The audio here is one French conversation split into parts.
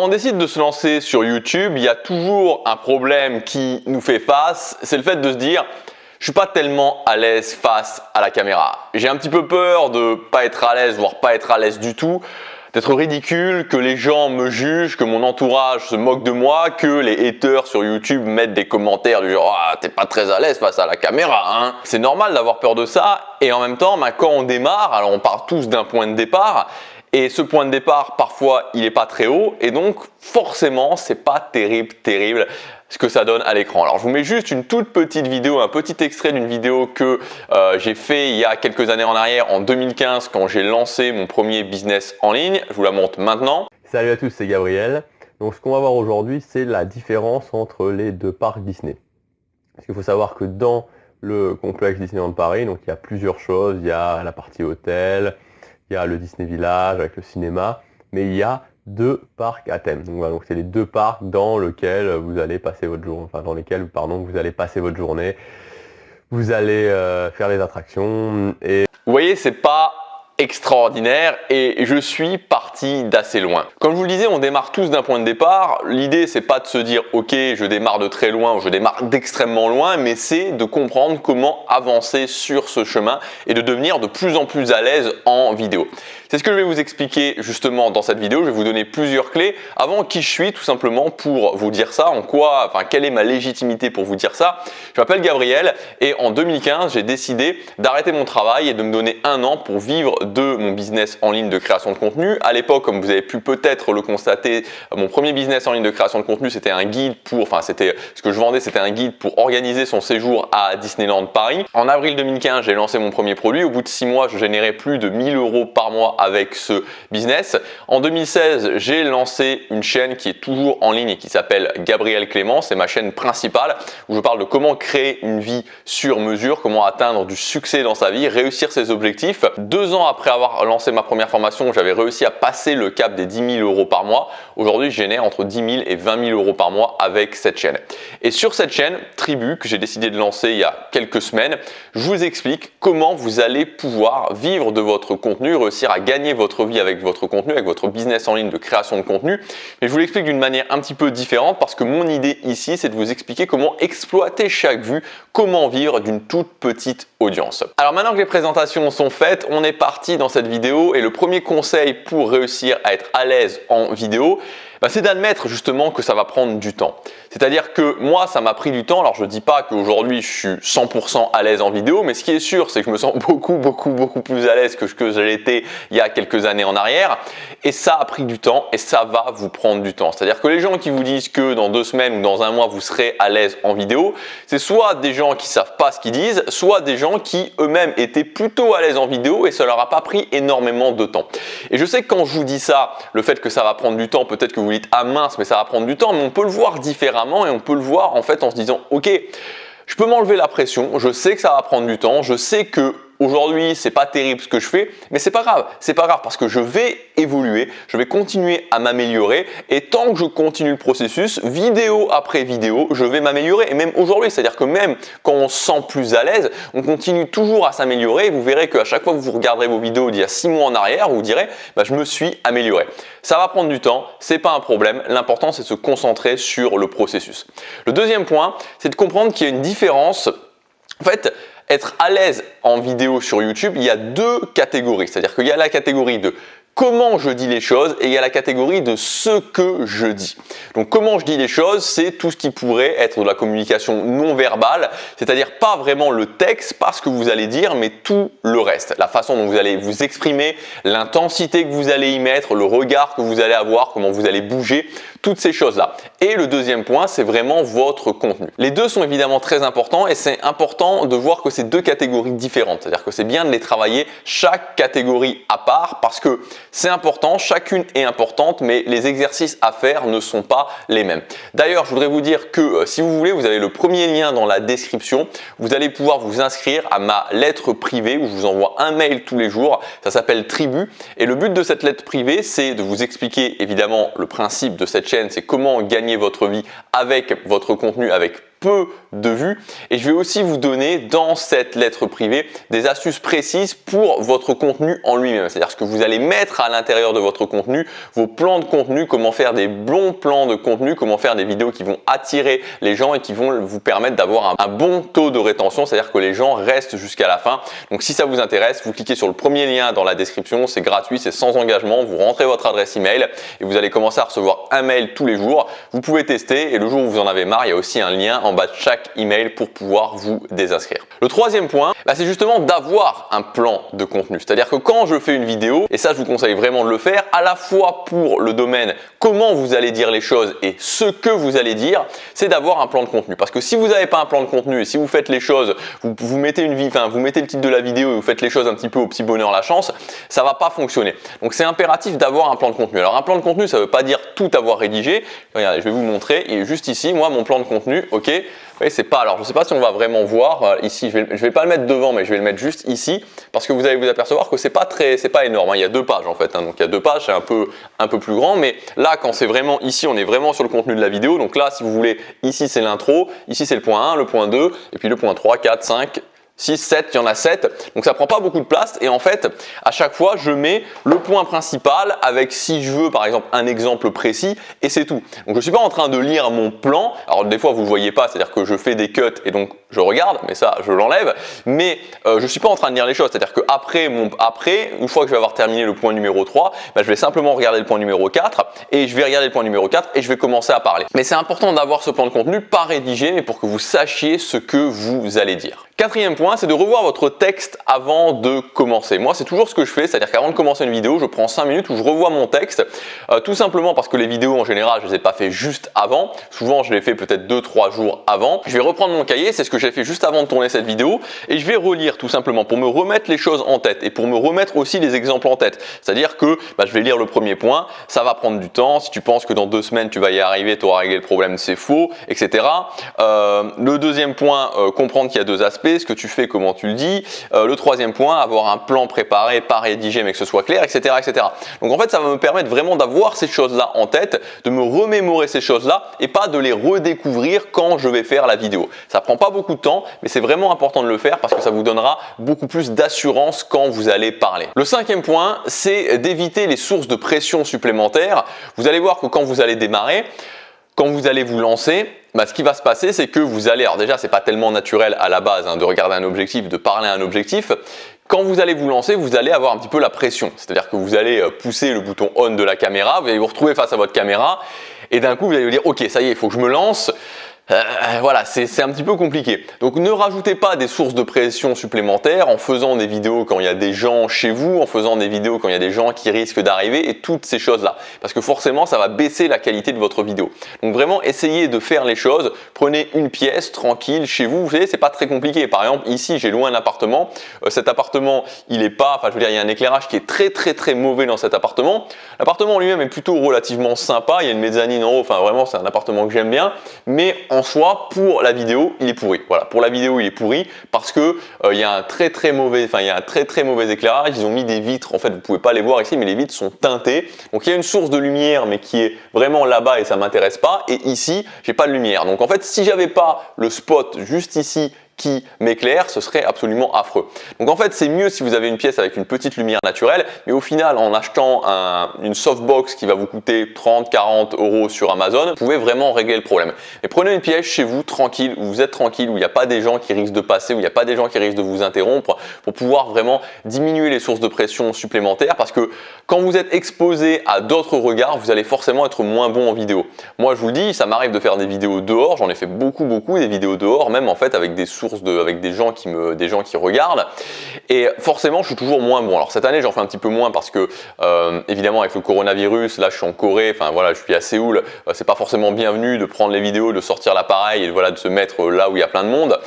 on décide de se lancer sur YouTube, il y a toujours un problème qui nous fait face, c'est le fait de se dire je suis pas tellement à l'aise face à la caméra. J'ai un petit peu peur de pas être à l'aise, voire pas être à l'aise du tout, d'être ridicule, que les gens me jugent, que mon entourage se moque de moi, que les haters sur YouTube mettent des commentaires du genre « Ah, t'es pas très à l'aise face à la caméra, hein ?» C'est normal d'avoir peur de ça et en même temps, quand on démarre, alors on part tous d'un point de départ et ce point de départ, parfois, il n'est pas très haut et donc forcément, c'est pas terrible ce que ça donne à l'écran. Alors je vous mets juste une toute petite vidéo, un petit extrait d'une vidéo que j'ai fait il y a quelques années en arrière, en 2015, quand j'ai lancé mon premier business en ligne. Je vous la montre maintenant. Salut à tous, c'est Gabriel. Donc ce qu'on va voir aujourd'hui, c'est la différence entre les deux parcs Disney. Parce qu'il faut savoir que dans le complexe Disneyland Paris, donc il y a plusieurs choses. Il y a la partie hôtel, il y a le Disney Village avec le cinéma, mais il y a deux parcs à thème. Donc voilà, donc c'est les deux parcs dans lesquels vous allez passer votre journée, vous allez passer votre journée. Vous allez faire les attractions et vous voyez, c'est pas extraordinaire et je suis parti d'assez loin. Comme je vous le disais, on démarre tous d'un point de départ. L'idée, c'est pas de se dire ok, je démarre de très loin ou je démarre d'extrêmement loin, mais c'est de comprendre comment avancer sur ce chemin et de devenir de plus en plus à l'aise en vidéo. C'est ce que je vais vous expliquer justement dans cette vidéo. Je vais vous donner plusieurs clés. Avant, qui je suis tout simplement pour vous dire ça, quelle est ma légitimité pour vous dire ça. Je m'appelle Gabriel et en 2015, j'ai décidé d'arrêter mon travail et de me donner un an pour vivre de mon business en ligne de création de contenu. À l'époque, comme vous avez pu peut-être le constater, mon premier business en ligne de création de contenu, c'était un guide ce que je vendais, c'était un guide pour organiser son séjour à Disneyland Paris. En avril 2015, j'ai lancé mon premier produit. Au bout de 6 mois, je générais plus de 1000 € par mois avec ce business. En 2016, j'ai lancé une chaîne qui est toujours en ligne et qui s'appelle Gabriel Clément. C'est ma chaîne principale où je parle de comment créer une vie sur mesure, comment atteindre du succès dans sa vie, réussir ses objectifs. 2 ans après avoir lancé ma première formation, j'avais réussi à passer le cap des 10 000 € par mois. Aujourd'hui, je génère entre 10 000 et 20 000 € par mois avec cette chaîne. Et sur cette chaîne Tribu que j'ai décidé de lancer il y a quelques semaines, je vous explique comment vous allez pouvoir vivre de votre contenu, réussir à gagner votre vie avec votre contenu, avec votre business en ligne de création de contenu. Mais je vous l'explique d'une manière un petit peu différente parce que mon idée ici, c'est de vous expliquer comment exploiter chaque vue, comment vivre d'une toute petite audience. Alors maintenant que les présentations sont faites, on est parti dans cette vidéo et le premier conseil pour réussir à être à l'aise en vidéo, c'est d'admettre justement que ça va prendre du temps. C'est-à-dire que moi, ça m'a pris du temps. Alors je ne dis pas qu'aujourd'hui je suis 100% à l'aise en vidéo, mais ce qui est sûr, c'est que je me sens beaucoup plus à l'aise que ce que je l'étais il y a quelques années en arrière. Et ça a pris du temps et ça va vous prendre du temps. C'est-à-dire que les gens qui vous disent que dans 2 semaines ou dans 1 mois, vous serez à l'aise en vidéo, c'est soit des gens qui ne savent pas ce qu'ils disent, soit des gens qui eux-mêmes étaient plutôt à l'aise en vidéo et ça leur a pas pris énormément de temps. Et je sais que quand je vous dis ça, le fait que ça va prendre du temps, peut-être que vous dites ah mince, mais ça va prendre du temps, mais on peut le voir différemment et on peut le voir en fait en se disant ok, je peux m'enlever la pression, je sais que ça va prendre du temps, je sais que aujourd'hui, c'est pas terrible ce que je fais, mais c'est pas grave parce que je vais évoluer, je vais continuer à m'améliorer et tant que je continue le processus, vidéo après vidéo, je vais m'améliorer et même aujourd'hui, c'est-à-dire que même quand on se sent plus à l'aise, on continue toujours à s'améliorer et vous verrez qu'à chaque fois que vous regarderez vos vidéos d'il y a 6 mois en arrière, vous direz je me suis amélioré. Ça va prendre du temps, c'est pas un problème, l'important c'est de se concentrer sur le processus. Le deuxième point, c'est de comprendre qu'il y a une différence. En fait, être à l'aise en vidéo sur YouTube, il y a 2 catégories. C'est-à-dire qu'il y a la catégorie de comment je dis les choses et il y a la catégorie de ce que je dis. Donc comment je dis les choses, c'est tout ce qui pourrait être de la communication non verbale, c'est-à-dire pas vraiment le texte, pas ce que vous allez dire, mais tout le reste. La façon dont vous allez vous exprimer, l'intensité que vous allez y mettre, le regard que vous allez avoir, comment vous allez bouger, toutes ces choses-là. Et le deuxième point, c'est vraiment votre contenu. Les deux sont évidemment très importants et c'est important de voir que c'est 2 catégories différentes. C'est-à-dire que c'est bien de les travailler chaque catégorie à part parce que c'est important, chacune est importante, mais les exercices à faire ne sont pas les mêmes. D'ailleurs, je voudrais vous dire que si vous voulez, vous avez le premier lien dans la description. Vous allez pouvoir vous inscrire à ma lettre privée où je vous envoie un mail tous les jours. Ça s'appelle Tribu. Et le but de cette lettre privée, c'est de vous expliquer évidemment le principe de cette chaîne, c'est comment gagner votre vie avec votre contenu, avec peu de vues. Et je vais aussi vous donner dans cette lettre privée des astuces précises pour votre contenu en lui-même. C'est-à-dire ce que vous allez mettre à l'intérieur de votre contenu, vos plans de contenu, comment faire des bons plans de contenu, comment faire des vidéos qui vont attirer les gens et qui vont vous permettre d'avoir un bon taux de rétention, c'est-à-dire que les gens restent jusqu'à la fin. Donc si ça vous intéresse, vous cliquez sur le premier lien dans la description, c'est gratuit, c'est sans engagement, vous rentrez votre adresse email et vous allez commencer à recevoir un mail tous les jours. Vous pouvez tester et le jour où vous en avez marre, il y a aussi un lien en bas de chaque email pour pouvoir vous désinscrire. Le troisième point, c'est justement d'avoir un plan de contenu. C'est-à-dire que quand je fais une vidéo, et ça je vous conseille vraiment de le faire, à la fois pour le domaine comment vous allez dire les choses et ce que vous allez dire, c'est d'avoir un plan de contenu. Parce que si vous n'avez pas un plan de contenu et si vous faites les choses, vous mettez vous mettez le titre de la vidéo et vous faites les choses un petit peu au petit bonheur la chance, ça va pas fonctionner. Donc c'est impératif d'avoir un plan de contenu. Alors un plan de contenu, ça veut pas dire tout avoir rédigé. Regardez, je vais vous montrer. Il est juste ici, moi mon plan de contenu, ok. Oui, c'est pas. Alors je sais pas si on va vraiment voir ici. Je vais pas le mettre devant, mais je vais le mettre juste ici parce que vous allez vous apercevoir que c'est pas énorme. Il y a 2 pages en fait. Donc il y a 2 pages, c'est un peu plus grand. Mais là, quand c'est vraiment ici, on est vraiment sur le contenu de la vidéo. Donc là, si vous voulez, ici c'est l'intro, ici c'est le point 1, le point 2, et puis le point 3, 4, 5. 6, 7, il y en a 7, donc ça prend pas beaucoup de place et en fait à chaque fois je mets le point principal avec si je veux par exemple un exemple précis et c'est tout. Donc je suis pas en train de lire mon plan, alors des fois vous le voyez pas, c'est à dire que je fais des cuts et donc je regarde, mais ça je l'enlève, mais je suis pas en train de lire les choses, c'est à dire que après, une fois que je vais avoir terminé le point numéro 3, je vais simplement regarder le point numéro 4 et je vais regarder le point numéro 4 et je vais commencer à parler. Mais c'est important d'avoir ce plan de contenu pas rédigé mais pour que vous sachiez ce que vous allez dire. Quatrième point, c'est de revoir votre texte avant de commencer. Moi, c'est toujours ce que je fais, c'est-à-dire qu'avant de commencer une vidéo, je prends 5 minutes où je revois mon texte, tout simplement parce que les vidéos en général, je ne les ai pas fait juste avant. Souvent, je les fais peut-être 2-3 jours avant. Je vais reprendre mon cahier, c'est ce que j'ai fait juste avant de tourner cette vidéo, et je vais relire tout simplement pour me remettre les choses en tête et pour me remettre aussi les exemples en tête. C'est-à-dire que je vais lire le premier point, ça va prendre du temps. Si tu penses que dans 2 semaines, tu vas y arriver, tu auras réglé le problème, c'est faux, etc. Le deuxième point, comprendre qu'il y a 2 aspects. Ce que tu fais, comment tu le dis. Le troisième point, avoir un plan préparé, pas rédigé, mais que ce soit clair, etc., etc. Donc en fait, ça va me permettre vraiment d'avoir ces choses-là en tête, de me remémorer ces choses-là et pas de les redécouvrir quand je vais faire la vidéo. Ça prend pas beaucoup de temps, mais c'est vraiment important de le faire parce que ça vous donnera beaucoup plus d'assurance quand vous allez parler. Le 5e point, c'est d'éviter les sources de pression supplémentaires. Vous allez voir que quand vous allez démarrer, quand vous allez vous lancer, ce qui va se passer, c'est que vous allez, alors déjà, c'est pas tellement naturel à la base de regarder un objectif, de parler à un objectif. Quand vous allez vous lancer, vous allez avoir un petit peu la pression. C'est-à-dire que vous allez pousser le bouton on de la caméra, vous allez vous retrouver face à votre caméra et d'un coup, vous allez vous dire, ok, ça y est, il faut que je me lance. Voilà, c'est un petit peu compliqué. Donc ne rajoutez pas des sources de pression supplémentaires en faisant des vidéos quand il y a des gens chez vous, en faisant des vidéos quand il y a des gens qui risquent d'arriver et toutes ces choses-là. Parce que forcément, ça va baisser la qualité de votre vidéo. Donc vraiment, essayez de faire les choses. Prenez une pièce tranquille chez vous. Vous savez, c'est pas très compliqué. Par exemple, ici, j'ai loué un appartement. Cet appartement, il est pas, je veux dire, il y a un éclairage qui est très mauvais dans cet appartement. L'appartement en lui-même est plutôt relativement sympa. Il y a une mezzanine en haut. Enfin, vraiment, c'est un appartement que j'aime bien. Mais en soi, pour la vidéo, il est pourri. Voilà, pour la vidéo, il est pourri parce que il y a un très mauvais éclairage. Ils ont mis des vitres. En fait, vous pouvez pas les voir ici, mais les vitres sont teintées. Donc il y a une source de lumière, mais qui est vraiment là-bas et ça m'intéresse pas. Et ici, j'ai pas de lumière. Donc en fait, si j'avais pas le spot juste ici qui m'éclaire, ce serait absolument affreux. Donc en fait, c'est mieux si vous avez une pièce avec une petite lumière naturelle, mais au final, en achetant une softbox qui va vous coûter 30-40 € sur Amazon, vous pouvez vraiment régler le problème. Mais prenez une pièce chez vous, tranquille, où vous êtes tranquille, où il n'y a pas des gens qui risquent de passer, où il n'y a pas des gens qui risquent de vous interrompre, pour pouvoir vraiment diminuer les sources de pression supplémentaires, parce que quand vous êtes exposé à d'autres regards, vous allez forcément être moins bon en vidéo. Moi, je vous le dis, ça m'arrive de faire des vidéos dehors, j'en ai fait beaucoup, des vidéos dehors, même en fait avec des avec des gens qui regardent, et forcément je suis toujours moins bon. Alors cette année j'en fais un petit peu moins parce que évidemment avec le coronavirus, là je suis en Corée, enfin voilà, je suis à Séoul, c'est pas forcément bienvenu de prendre les vidéos, de sortir l'appareil et voilà, de se mettre là où il y a plein de monde,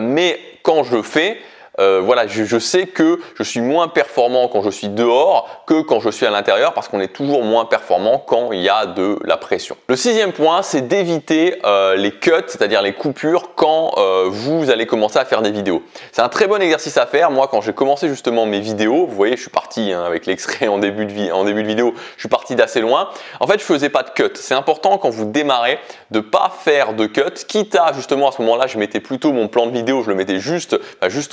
mais quand je le fais, voilà, je sais que je suis moins performant quand je suis dehors que quand je suis à l'intérieur parce qu'on est toujours moins performant quand il y a de la pression. Le sixième point, c'est d'éviter les cuts, c'est-à-dire les coupures quand vous allez commencer à faire des vidéos. C'est un très bon exercice à faire. Moi, quand j'ai commencé justement mes vidéos, vous voyez, je suis parti avec l'extrait en début de vidéo, je suis parti d'assez loin. En fait, je faisais pas de cut. C'est important quand vous démarrez de pas faire de cut, quitte à justement à ce moment-là, je mettais plutôt mon plan de vidéo, je le mettais juste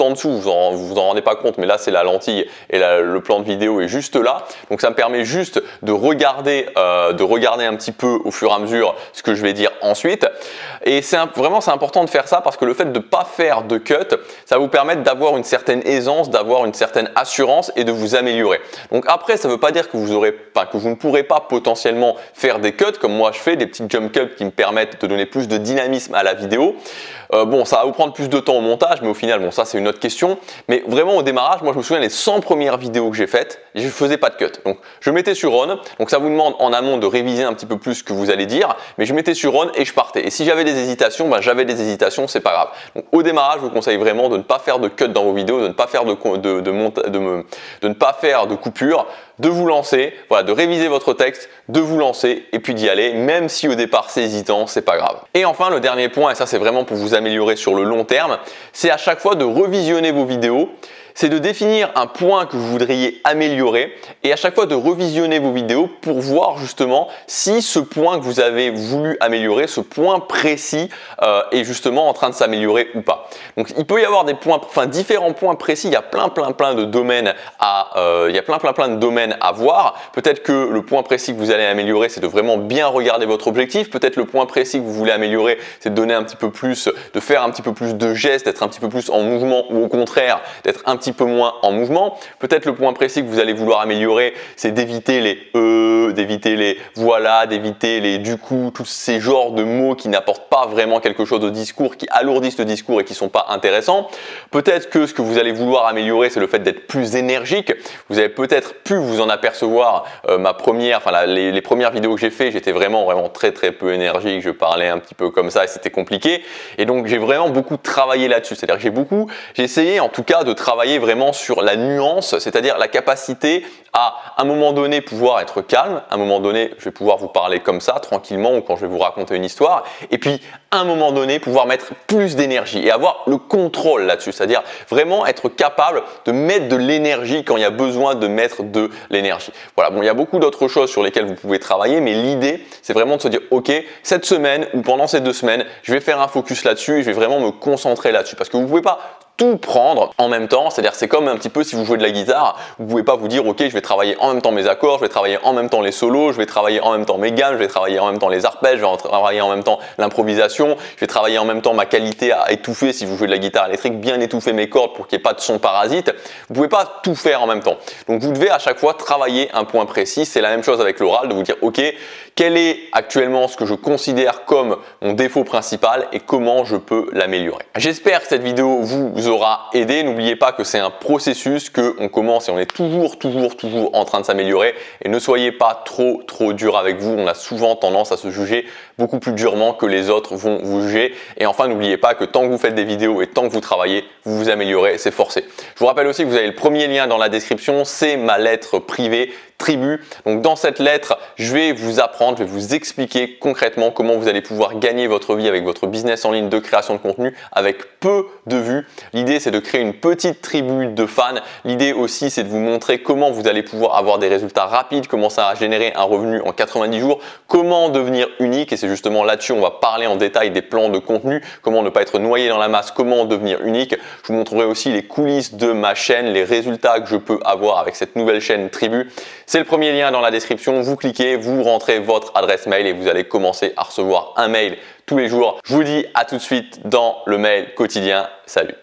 en dessous. Vous vous en rendez pas compte, mais là c'est la lentille et le plan de vidéo est juste là. Donc ça me permet juste de regarder un petit peu au fur et à mesure ce que je vais dire ensuite. Et vraiment c'est important de faire ça parce que le fait de pas faire de cut, ça va vous permettre d'avoir une certaine aisance, d'avoir une certaine assurance et de vous améliorer. Donc après, ça veut pas dire que vous ne pourrez pas potentiellement faire des cuts comme moi je fais, des petits jump cuts qui me permettent de donner plus de dynamisme à la vidéo. Bon, ça va vous prendre plus de temps au montage, mais au final, bon, ça c'est une autre question. Mais vraiment au démarrage, moi je me souviens les 100 premières vidéos que j'ai faites, je faisais pas de cut. Donc je mettais sur on, donc ça vous demande en amont de réviser un petit peu plus ce que vous allez dire, mais je mettais sur on et je partais. Et si j'avais des hésitations, j'avais des hésitations, c'est pas grave. Donc au démarrage, je vous conseille vraiment de ne pas faire de cut dans vos vidéos, de ne pas faire de ne pas faire de coupure, de vous lancer, voilà, de réviser votre texte, de vous lancer et puis d'y aller, même si au départ c'est hésitant, c'est pas grave. Et enfin, le dernier point, et ça c'est vraiment pour vous améliorer sur le long terme, c'est à chaque fois de revisionner vos vidéos. C'est de définir un point que vous voudriez améliorer et à chaque fois de revisionner vos vidéos pour voir justement si ce point que vous avez voulu améliorer, ce point précis est justement en train de s'améliorer ou pas. Donc il peut y avoir des points, différents points précis, il y a plein de domaines à voir. Peut-être que le point précis que vous allez améliorer, c'est de vraiment bien regarder votre objectif. Peut-être le point précis que vous voulez améliorer, c'est de donner un petit peu plus, de faire un petit peu plus de gestes, d'être un petit peu plus en mouvement ou au contraire d'être un petit peu moins en mouvement. Peut-être le point précis que vous allez vouloir améliorer, c'est d'éviter les d'éviter les voilà, d'éviter les du coup, tous ces genres de mots qui n'apportent pas vraiment quelque chose au discours, qui alourdissent le discours et qui sont pas intéressants. Peut-être que ce que vous allez vouloir améliorer, c'est le fait d'être plus énergique. Vous avez peut-être pu vous en apercevoir. Les premières vidéos que j'ai fait, j'étais vraiment très peu énergique. Je parlais un petit peu comme ça et c'était compliqué. Et donc j'ai vraiment beaucoup travaillé là-dessus. C'est-à-dire que j'ai essayé en tout cas de travailler vraiment sur la nuance, c'est-à-dire la capacité à un moment donné pouvoir être calme, à un moment donné je vais pouvoir vous parler comme ça tranquillement ou quand je vais vous raconter une histoire, et puis à un moment donné pouvoir mettre plus d'énergie et avoir le contrôle là-dessus, c'est-à-dire vraiment être capable de mettre de l'énergie quand il y a besoin de mettre de l'énergie. Voilà, bon, il y a beaucoup d'autres choses sur lesquelles vous pouvez travailler, mais l'idée c'est vraiment de se dire ok, cette semaine ou pendant ces 2 semaines, je vais faire un focus là-dessus et je vais vraiment me concentrer là-dessus parce que vous ne pouvez pas tout prendre en même temps, c'est-à-dire c'est comme un petit peu si vous jouez de la guitare, vous pouvez pas vous dire ok, je vais travailler en même temps mes accords, je vais travailler en même temps les solos, je vais travailler en même temps mes gammes, je vais travailler en même temps les arpèges, je vais travailler en même temps l'improvisation, je vais travailler en même temps ma qualité à étouffer si vous jouez de la guitare électrique, bien étouffer mes cordes pour qu'il n'y ait pas de son parasite. Vous pouvez pas tout faire en même temps. Donc vous devez à chaque fois travailler un point précis. C'est la même chose avec l'oral, de vous dire ok, quel est actuellement ce que je considère comme mon défaut principal et comment je peux l'améliorer. J'espère que cette vidéo vous aura aidé. N'oubliez pas que c'est un processus, qu'on commence et on est toujours en train de s'améliorer, et ne soyez pas trop dur avec vous. On a souvent tendance à se juger beaucoup plus durement que les autres vont vous juger. Et enfin, n'oubliez pas que tant que vous faites des vidéos et tant que vous travaillez, vous vous améliorez, c'est forcé. Je vous rappelle aussi que vous avez le premier lien dans la description, c'est ma lettre privée Tribu. Donc dans cette lettre, je vais vous apprendre, je vais vous expliquer concrètement comment vous allez pouvoir gagner votre vie avec votre business en ligne de création de contenu avec peu de vues. L'idée, c'est de créer une petite tribu de fans. L'idée aussi, c'est de vous montrer comment vous allez pouvoir avoir des résultats rapides, comment ça va générer un revenu en 90 jours, comment devenir unique. Et c'est justement là-dessus, on va parler en détail des plans de contenu, comment ne pas être noyé dans la masse, comment devenir unique. Je vous montrerai aussi les coulisses de ma chaîne, les résultats que je peux avoir avec cette nouvelle chaîne Tribu. C'est le premier lien dans la description. Vous cliquez, vous rentrez votre adresse mail et vous allez commencer à recevoir un mail tous les jours. Je vous dis à tout de suite dans le mail quotidien. Salut!